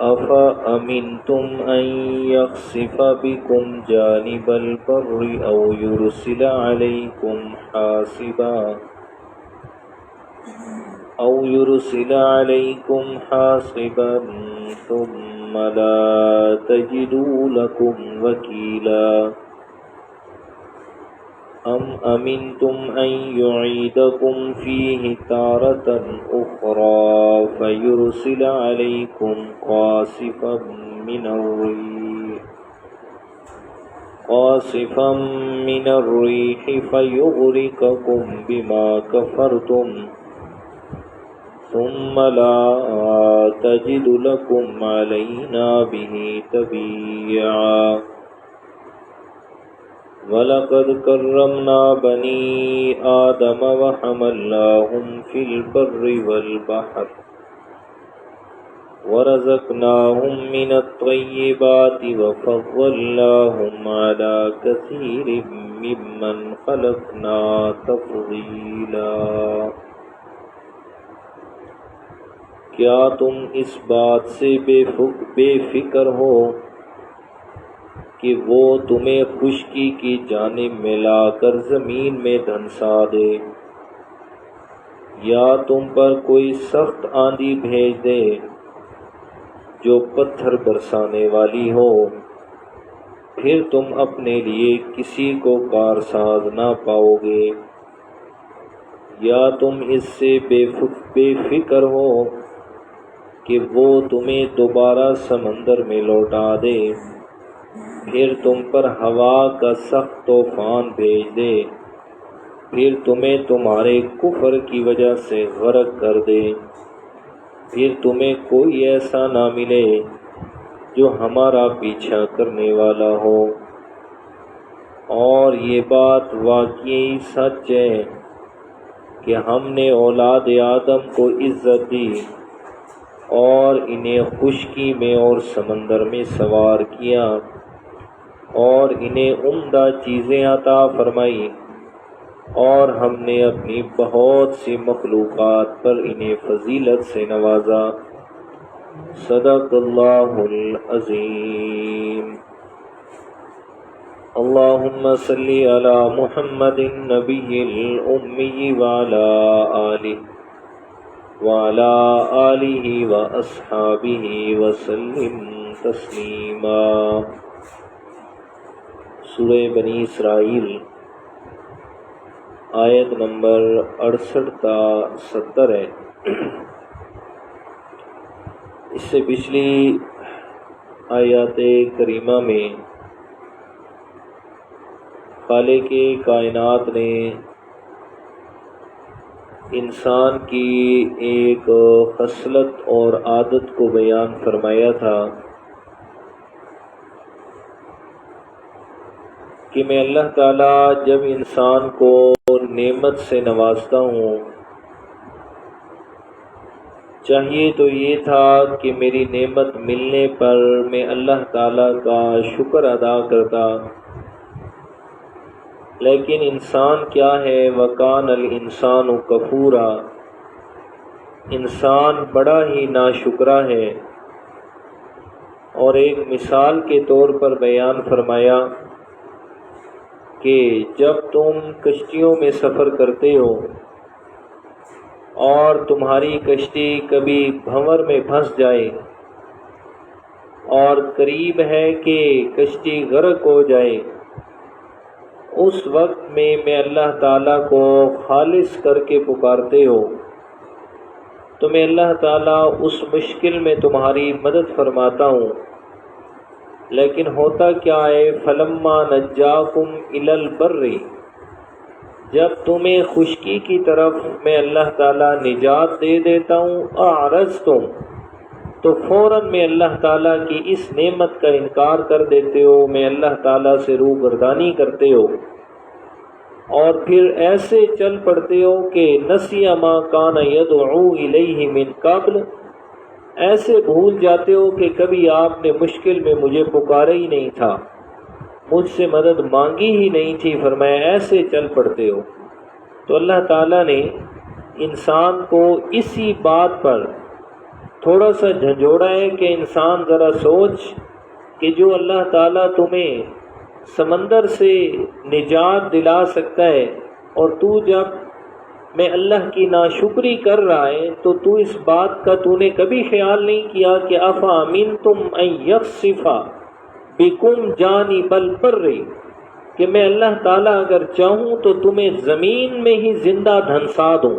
أفأمنتم أن يخسف بكم جانب البر أو يرسل عليكم حاصبا ثم لا تجدوا لكم وكيلا أم أمنتم أن يعيدكم فيه تارة أخرى فيرسل عليكم قاصفا من الريح فيغرقكم بما كفرتم ثم لا تجد لكم علينا به تبيعا وَلَقَدْ كَرَّمْنَا بَنِي آدَمَ وَحَمَلْنَاهُمْ فِي الْبَرِّ وَالْبَحْرِ وَرَزَقْنَاهُمْ مِنَ الطَّيِّبَاتِ وَفَضَّلْنَاهُمْ عَلَى كَثِيرٍ مِّمَّنْ خَلَقْنَا تَفْضِيلًا۔ کیا تم اس بات سے بے فکر ہو کہ وہ تمہیں خشکی کی جانب میں لا کر زمین میں دھنسا دے، یا تم پر کوئی سخت آندھی بھیج دے جو پتھر برسانے والی ہو، پھر تم اپنے لیے کسی کو کارساز نہ پاؤ گے؟ یا تم اس سے بے فکر ہو کہ وہ تمہیں دوبارہ سمندر میں لوٹا دے، پھر تم پر ہوا کا سخت طوفان بھیج دے، پھر تمہیں تمہارے کفر کی وجہ سے غرق کر دے، پھر تمہیں کوئی ایسا نہ ملے جو ہمارا پیچھا کرنے والا ہو۔ اور یہ بات واقعی سچ ہے کہ ہم نے اولاد آدم کو عزت دی اور انہیں خشکی میں اور سمندر میں سوار کیا، اور انہیں عمدہ چیزیں عطا فرمائی، اور ہم نے اپنی بہت سی مخلوقات پر انہیں فضیلت سے نوازا۔ صدق اللہ العظیم۔ اللہم صلی علی محمد النبی الأمی وعلی آلہ واصحابہ وسلم تسلیما۔ سورہ بنی اسرائیل آیت نمبر 68 تا 70 ہے۔ اس سے پچھلی آیات کریمہ میں خالق کائنات نے انسان کی ایک خصلت اور عادت کو بیان فرمایا تھا کہ میں اللہ تعالیٰ جب انسان کو نعمت سے نوازتا ہوں، چاہیے تو یہ تھا کہ میری نعمت ملنے پر میں اللہ تعالیٰ کا شکر ادا کرتا، لیکن انسان کیا ہے، وَكَانَ الْإِنسَانُ كَفُورًا، انسان بڑا ہی ناشکرا ہے۔ اور ایک مثال کے طور پر بیان فرمایا کہ جب تم کشتیوں میں سفر کرتے ہو اور تمہاری کشتی کبھی بھنور میں پھنس جائے اور قریب ہے کہ کشتی غرق ہو جائے، اس وقت میں اللہ تعالیٰ کو خالص کر کے پکارتے ہو تو میں اللہ تعالیٰ اس مشکل میں تمہاری مدد فرماتا ہوں۔ لیکن ہوتا کیا ہے، فلما نجاکم الی البر، جب تمہیں خشکی کی طرف میں اللہ تعالیٰ نجات دے دیتا ہوں، اعرضتم، تو فوراً میں اللہ تعالیٰ کی اس نعمت کا انکار کر دیتے ہو، میں اللہ تعالیٰ سے روگردانی کرتے ہو، اور پھر ایسے چل پڑتے ہو کہ نسی ما کان یدعو الیہ من قبل، ایسے بھول جاتے ہو کہ کبھی آپ نے مشکل میں مجھے پکارا ہی نہیں تھا، مجھ سے مدد مانگی ہی نہیں تھی، فرمایا ایسے چل پڑتے ہو۔ تو اللہ تعالیٰ نے انسان کو اسی بات پر تھوڑا سا جھنجھوڑا ہے کہ انسان ذرا سوچ کہ جو اللہ تعالیٰ تمہیں سمندر سے نجات دلا سکتا ہے، اور تو جب میں اللہ کی ناشکری کر رہا ہے تو تو اس بات کا تو نے کبھی خیال نہیں کیا کہ افامنتم ان یخسف بکم جانب البر، کہ میں اللہ تعالیٰ اگر چاہوں تو تمہیں زمین میں ہی زندہ دھنسا دوں،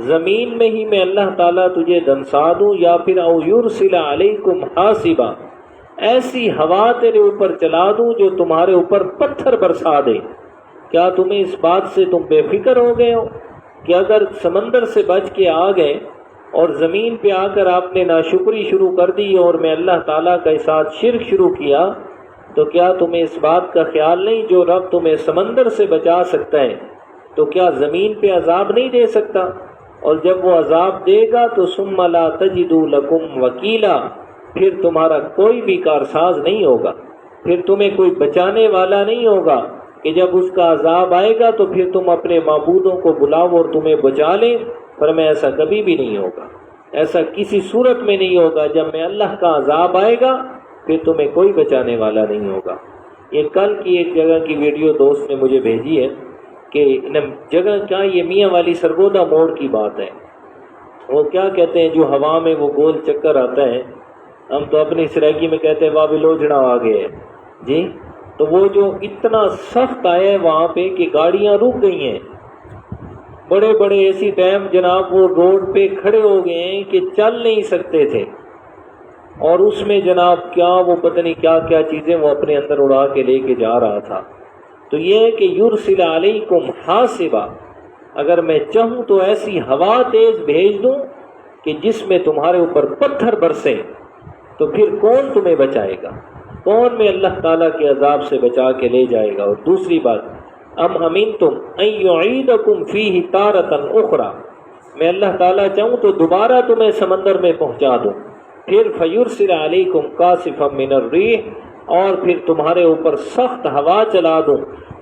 زمین میں ہی میں اللہ تعالیٰ تجھے دھنسا دوں، یا پھر او یرسل علیکم حاصبا، ایسی ہوا تیرے اوپر چلا دوں جو تمہارے اوپر پتھر برسا دے۔ کیا تمہیں اس بات سے تم بے فکر ہو گئے ہو کہ اگر سمندر سے بچ کے آ گئے اور زمین پہ آ کر آپ نے ناشکری شروع کر دی اور میں اللہ تعالیٰ کے ساتھ شرک شروع کیا، تو کیا تمہیں اس بات کا خیال نہیں جو رب تمہیں سمندر سے بچا سکتا ہے تو کیا زمین پہ عذاب نہیں دے سکتا؟ اور جب وہ عذاب دے گا تو ثم لا تجدوا لکم وکیلا، پھر تمہارا کوئی بھی کارساز نہیں ہوگا، پھر تمہیں کوئی بچانے والا نہیں ہوگا کہ جب اس کا عذاب آئے گا تو پھر تم اپنے معبودوں کو بلاؤ اور تمہیں بچا لیں۔ فرمایا ایسا کبھی بھی نہیں ہوگا، ایسا کسی صورت میں نہیں ہوگا۔ جب میں اللہ کا عذاب آئے گا پھر تمہیں کوئی بچانے والا نہیں ہوگا۔ یہ کل کی ایک جگہ کی ویڈیو دوست نے مجھے بھیجی ہے کہ جگہ کیا، یہ میاں والی سرگودا موڑ کی بات ہے۔ وہ کیا کہتے ہیں، جو ہوا میں وہ گول چکر آتا ہے، ہم تو اپنی سرائکی میں کہتے ہیں واہ لوجڑا آ گئے جی، تو وہ جو اتنا سخت آیا ہے وہاں پہ کہ گاڑیاں رک گئی ہیں، بڑے بڑے ایسی ٹائم جناب وہ روڈ پہ کھڑے ہو گئے ہیں کہ چل نہیں سکتے تھے، اور اس میں جناب کیا وہ پتہ نہیں کیا کیا چیزیں وہ اپنے اندر اڑا کے لے کے جا رہا تھا۔ تو یہ ہے کہ یرسل علیکم حاصبا، اگر میں چاہوں تو ایسی ہوا تیز بھیج دوں کہ جس میں تمہارے اوپر پتھر برسے، تو پھر کون تمہیں بچائے گا؟ کون میں اللہ تعالیٰ کے عذاب سے بچا کے لے جائے گا؟ اور دوسری بات، ام امنتم ان یعیدکم فیہ تارۃ اخری، میں اللہ تعالیٰ چاہوں تو دوبارہ تمہیں سمندر میں پہنچا دوں، پھر فیرسل علیکم قاصفا من الریح، اور پھر تمہارے اوپر سخت ہوا چلا دوں،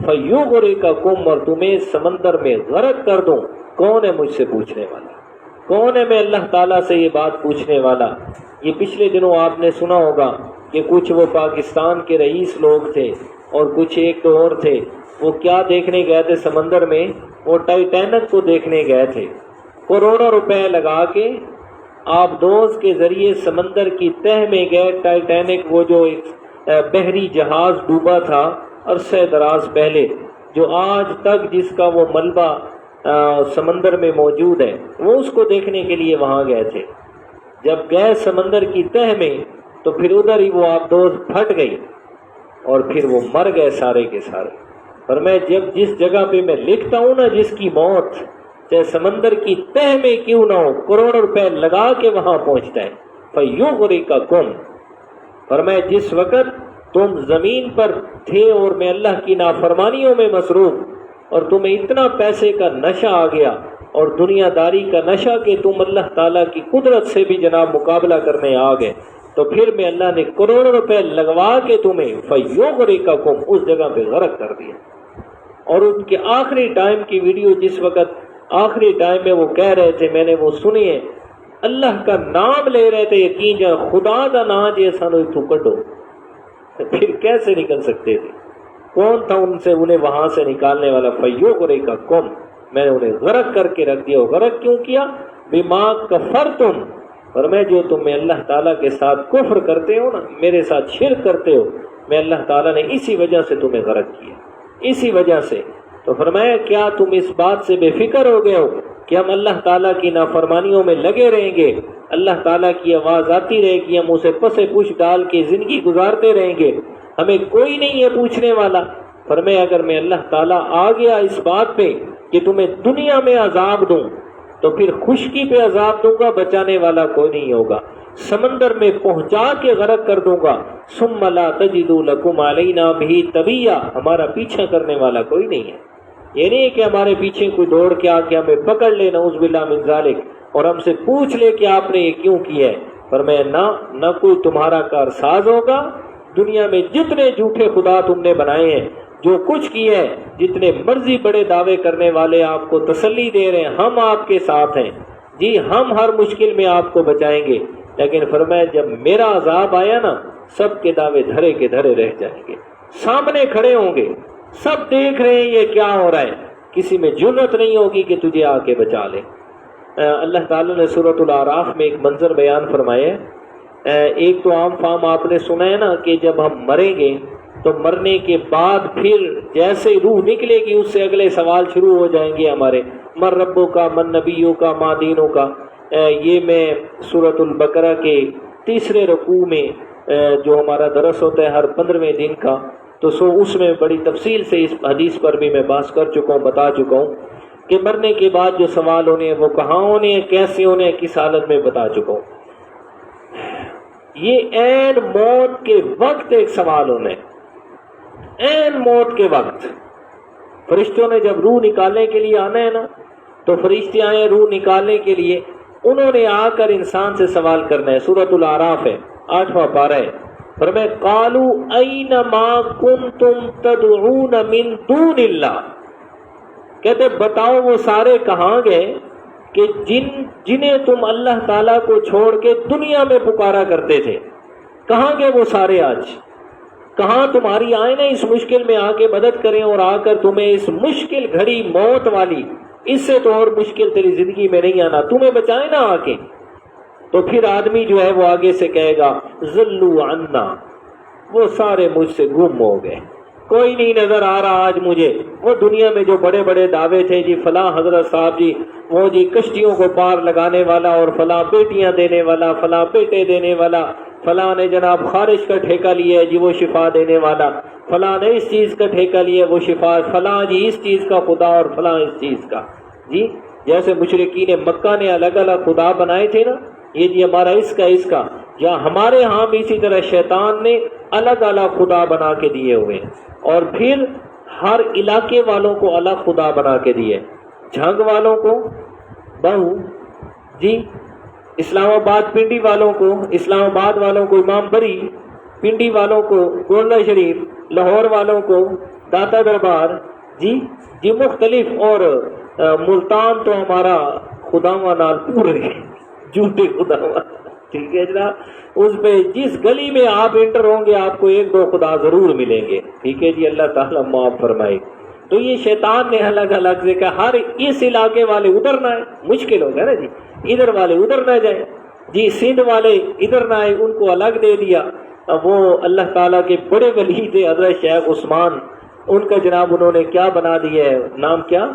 فیغرقکم، اور تمہیں سمندر میں غرق کر دوں۔ کون ہے مجھ سے پوچھنے والا؟ کون ہے میں اللہ تعالیٰ سے یہ بات پوچھنے والا؟ یہ پچھلے دنوں آپ نے سنا ہوگا کہ کچھ وہ پاکستان کے رئیس لوگ تھے اور کچھ ایک دو اور تھے، وہ کیا دیکھنے گئے تھے سمندر میں؟ وہ ٹائٹینک کو دیکھنے گئے تھے، کروڑوں روپے لگا کے آپ دوست کے ذریعے سمندر کی تہ میں گئے۔ ٹائٹینک وہ جو بحری جہاز ڈوبا تھا عرصہ دراز پہلے، جو آج تک جس کا وہ ملبہ سمندر میں موجود ہے، وہ اس کو دیکھنے کے لیے وہاں گئے تھے۔ جب گئے سمندر کی تہ میں تو پھر ادھر ہی وہ آپ دوست پھٹ گئی اور پھر وہ مر گئے سارے کے سارے۔ پر میں جب جس جگہ پہ میں لکھتا ہوں نا جس کی موت چاہے سمندر کی تہ میں کیوں نہ ہو، کروڑوں روپے لگا کے وہاں پہنچتا ہے، فیغرقکم، فرمایا جس وقت تم زمین پر تھے اور میں اللہ کی نافرمانیوں میں مصروف، اور تمہیں اتنا پیسے کا نشہ آ گیا اور دنیا داری کا نشہ کہ تم اللہ تعالیٰ کی قدرت سے بھی جناب مقابلہ کرنے آ گئے، تو پھر میں اللہ نے کروڑوں روپے لگوا کے تمہیں فیغرقکم اس جگہ پہ غرق کر دیا۔ اور ان کے آخری ٹائم کی ویڈیو جس وقت آخری ٹائم میں وہ کہہ رہے تھے، میں نے وہ سنی ہے، اللہ کا نام لے رہے تھے، یقین جا خدا کا نام جے سانو اتو کڈو، پھر کیسے نکل سکتے تھے؟ کون تھا ان سے انہیں وہاں سے نکالنے والا؟ فیغرقکم، میں نے انہیں غرق کر کے رکھ دیا۔ غرق کیوں کیا؟ بما کفرتم، اور میں جو تم میں اللہ تعالیٰ کے ساتھ کفر کرتے ہو نا، میرے ساتھ شرک کرتے ہو، میں اللہ تعالیٰ نے اسی وجہ سے تمہیں غرق کیا، اسی وجہ سے۔ تو فرمایا کیا تم اس بات سے بے فکر ہو گئے ہو کہ ہم اللہ تعالیٰ کی نافرمانیوں میں لگے رہیں گے، اللہ تعالیٰ کی آواز آتی رہے گی، ہم اسے پسے پوچھ ڈال کے زندگی گزارتے رہیں گے، ہمیں کوئی نہیں ہے پوچھنے والا؟ فرمایا اگر میں اللہ تعالیٰ آ گیا اس بات پہ کہ تمہیں دنیا میں عذاب دوں تو پھر خشکی پہ عذاب دوں گا، بچانے والا کوئی نہیں ہوگا، سمندر میں پہنچا کے غرق کر دوں گا، ثم لا تجدوا لکم علینا بہ طبیا، ہمارا پیچھا کرنے والا کوئی نہیں ہے۔ یہ نہیں ہے کہ ہمارے پیچھے کوئی دوڑ کے آ کے ہمیں پکڑ لے، نعوذ باللہ من ذالک، اور ہم سے پوچھ لے کہ آپ نے یہ کیوں کیا ہے۔ فرمایا نہ کوئی تمہارا کارساز ہوگا، دنیا میں جتنے جھوٹے خدا تم نے بنائے ہیں، جو کچھ کیا ہے، جتنے مرضی بڑے دعوے کرنے والے آپ کو تسلی دے رہے ہیں ہم آپ کے ساتھ ہیں، جی ہم ہر مشکل میں آپ کو بچائیں گے، لیکن فرمایا جب میرا عذاب آیا نا سب کے دعوے دھرے کے دھرے رہ جائیں گے، سامنے کھڑے ہوں گے، سب دیکھ رہے ہیں یہ کیا ہو رہا ہے، کسی میں جرأت نہیں ہوگی کہ تجھے آ کے بچا لے۔ اللہ تعالیٰ نے سورۃ الاعراف میں ایک منظر بیان فرمایا ہے، ایک تو عام فام آپ نے سنا ہے نا کہ جب ہم مریں گے تو مرنے کے بعد پھر جیسے روح نکلے گی اس سے اگلے سوال شروع ہو جائیں گے ہمارے، من ربوں کا، من نبیوں کا، ما دینوں کا۔ یہ میں سورۃ البقرہ کے تیسرے رکوع میں جو ہمارا درس ہوتا ہے ہر 15ویں دن کا، تو اس میں بڑی تفصیل سے اس حدیث پر بھی میں بات کر چکا ہوں، بتا چکا ہوں کہ مرنے کے بعد جو سوال ہونے ہیں وہ کہاں ہونے ہیں، کیسے ہونے ہیں، کس حالت میں بتا چکا ہوں۔ یہ عین موت کے وقت ایک سوال ہونا ہے، عین موت کے وقت۔ فرشتوں نے جب روح نکالنے کے لیے آنا ہے نا تو فرشتے آئے روح نکالنے کے لیے، انہوں نے آ کر انسان سے سوال کرنا ہے۔ سورۃ الاعراف ہے 8واں پارہ ہے، فرمایا قالوا این ما کنتم تدعون من دون اللہ، کہتے بتاؤ وہ سارے کہاں گئے کہ جنہیں تم اللہ تعالیٰ کو چھوڑ کے دنیا میں پکارا کرتے تھے، کہاں گئے وہ سارے آج؟ کہاں تمہاری آئے نا اس مشکل میں آ کے مدد کریں اور آ کر تمہیں اس مشکل گھڑی موت والی، اس سے تو اور مشکل تیری زندگی میں نہیں آنا، تمہیں بچائے نا آ کے۔ تو پھر آدمی جو ہے وہ آگے سے کہے گا ضلوا عنا، وہ سارے مجھ سے گم ہو گئے، کوئی نہیں نظر آ رہا آج مجھے۔ وہ دنیا میں جو بڑے بڑے دعوے تھے، جی فلاں حضرت صاحب جی وہ جی کشتیوں کو پار لگانے والا، اور فلاں بیٹیاں دینے والا، فلاں بیٹے دینے والا، فلاں نے جناب خارش کا ٹھیکہ لیا ہے جی وہ شفا دینے والا، فلاں نے اس چیز کا ٹھیکہ لیا وہ شفا، فلاں جی اس چیز کا خدا اور فلاں اس چیز کا۔ جی جیسے مشرکین مکہ نے الگ الگ خدا بنائے تھے نا، یہ جی ہمارا اس کا، یا ہمارے ہاں بھی اسی طرح شیطان نے الگ الگ خدا بنا کے دیے ہوئے ہیں، اور پھر ہر علاقے والوں کو الگ خدا بنا کے دیے۔ جھنگ والوں کو بہو، جی اسلام آباد پنڈی والوں کو، اسلام آباد والوں کو امام بری، پنڈی والوں کو گولڈا شریف، لاہور والوں کو داتا دربار، جی مختلف، اور ملتان تو ہمارا خداواں نال پورے جھوٹے خداواں، ٹھیک ہے جناب۔ اس پہ جس گلی میں آپ انٹر ہوں گے آپ کو ایک دو خدا ضرور ملیں گے، ٹھیک ہے جی، اللہ تعالیٰ معاف فرمائے۔ تو یہ شیطان نے الگ الگ سے کہا ہر اس علاقے والے ادھر نہ آئے، مشکل ہوگا نا جی، ادھر والے ادھر نہ جائیں، جی سندھ والے ادھر نہ آئے، ان کو الگ دے دیا۔ وہ اللہ تعالیٰ کے بڑے ولی تھے حضرت شیخ عثمان، ان کا جناب انہوں نے کیا بنا دیا ہے، نام کیا،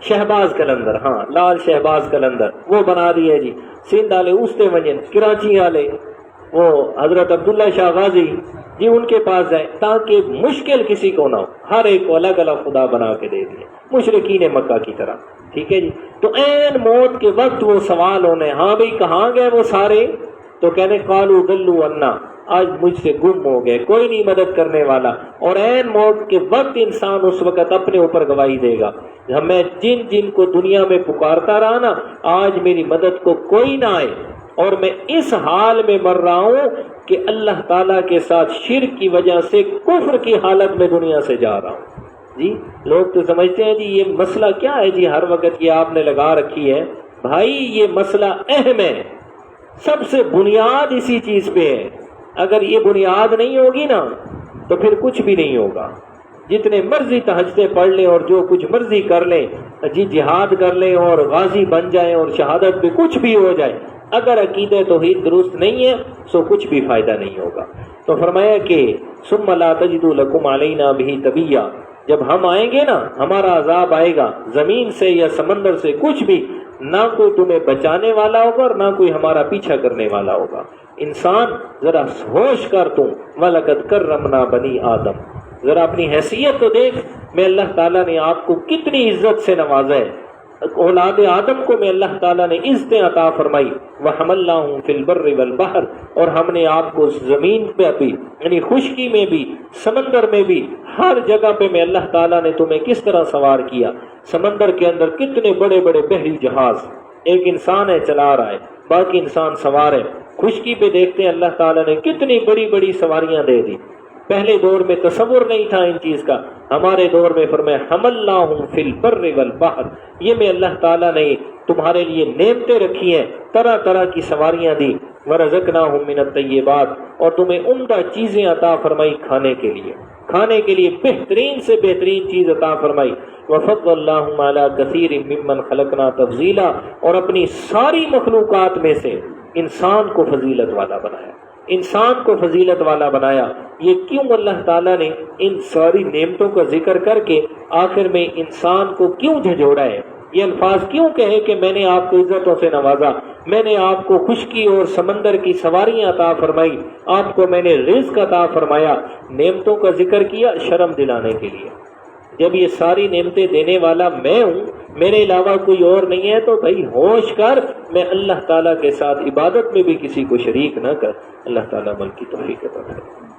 شہباز قلندر، ہاں لال شہباز قلندر، وہ بنا دیے جی۔ سندھ والے استے ونجن، کراچی والے وہ حضرت عبداللہ شاہ غازی جی ان کے پاس جائیں تاکہ مشکل کسی کو نہ ہو، ہر ایک کو الگ الگ خدا بنا کے دے دیے مشرکین مکہ کی طرح، ٹھیک ہے جی۔ تو عین موت کے وقت وہ سوال ہونے، ہاں بھئی کہاں گئے وہ سارے؟ تو کہنے قالوا ضلوا عنا، آج مجھ سے گم ہو گئے، کوئی نہیں مدد کرنے والا۔ اور عین موت کے وقت انسان اس وقت اپنے اوپر گواہی دے گا، میں جن کو دنیا میں پکارتا رہا نا، آج میری مدد کو کوئی نہ آئے، اور میں اس حال میں مر رہا ہوں کہ اللہ تعالیٰ کے ساتھ شرک کی وجہ سے کفر کی حالت میں دنیا سے جا رہا ہوں۔ جی لوگ تو سمجھتے ہیں جی یہ مسئلہ کیا ہے جی، ہر وقت یہ آپ نے لگا رکھی ہے، بھائی یہ مسئلہ اہم ہے، سب سے بنیاد اسی چیز پہ ہے۔ اگر یہ بنیاد نہیں ہوگی نا تو پھر کچھ بھی نہیں ہوگا، جتنے مرضی تہجدیں پڑھ لیں اور جو کچھ مرضی کر لیں، جی جہاد کر لیں اور غازی بن جائیں اور شہادت پہ کچھ بھی ہو جائے، اگر عقیدہ توحید درست نہیں ہے سو کچھ بھی فائدہ نہیں ہوگا۔ تو فرمایا کہ ثم لا تجدوا لکم علینا بہ تبیہ، جب ہم آئیں گے نا ہمارا عذاب آئے گا زمین سے یا سمندر سے، کچھ بھی، نہ کوئی تمہیں بچانے والا ہوگا اور نہ کوئی ہمارا پیچھا کرنے والا ہوگا۔ انسان ذرا ہوش کر تم، وَلَقَدْ كَرَّمْنَا بَنِي آدم، ذرا اپنی حیثیت تو دیکھ، میں اللہ تعالیٰ نے آپ کو کتنی عزت سے نوازا ہے، اولاد آدم کو میں اللہ تعالیٰ نے عزتیں عطا فرمائی، وَحَمَلْنَاهُمْ فِي الْبَرِّ وَالْبَحْرِ، اور ہم نے آپ کو زمین پہ بھی یعنی خشکی میں بھی سمندر میں بھی ہر جگہ پہ میں اللہ تعالیٰ نے تمہیں کس طرح سوار کیا۔ سمندر کے اندر کتنے بڑے بڑے بحری جہاز، ایک انسان ہے چلا رہا ہے، باقی انسان سوار ہے۔ خشکی پہ دیکھتے ہیں اللہ تعالیٰ نے کتنی بڑی بڑی سواریاں دے دی، پہلے دور میں تصور نہیں تھا ان چیز کا، ہمارے دور میں فرمایا حملناہم فی البر والبحر، یہ میں اللہ تعالیٰ نے تمہارے لیے نعمتیں رکھی ہیں، طرح طرح کی سواریاں دی، ورزقناہم من الطیبات، اور تمہیں عمدہ چیزیں عطا فرمائی کھانے کے لیے بہترین سے بہترین چیز عطا فرمائی، وفضلناہم علی کثیر ممن خلقنا تفضیلا، اور اپنی ساری مخلوقات میں سے انسان کو فضیلت والا بنایا، یہ کیوں اللہ تعالیٰ نے ان ساری نعمتوں کا ذکر کر کے آخر میں انسان کو کیوں جھجوڑا ہے؟ یہ الفاظ کیوں کہے کہ میں نے آپ کو عزتوں سے نوازا، میں نے آپ کو خشکی اور سمندر کی سواریاں عطا فرمائی، آپ کو میں نے رزق عطا فرمایا؟ نعمتوں کا ذکر کیا شرم دلانے کے لیے۔ جب یہ ساری نعمتیں دینے والا میں ہوں، میرے علاوہ کوئی اور نہیں ہے، تو بھائی ہوش کر، میں اللہ تعالیٰ کے ساتھ عبادت میں بھی کسی کو شریک نہ کر۔ اللہ تعالیٰ عمل کی توفیق عطا کرے۔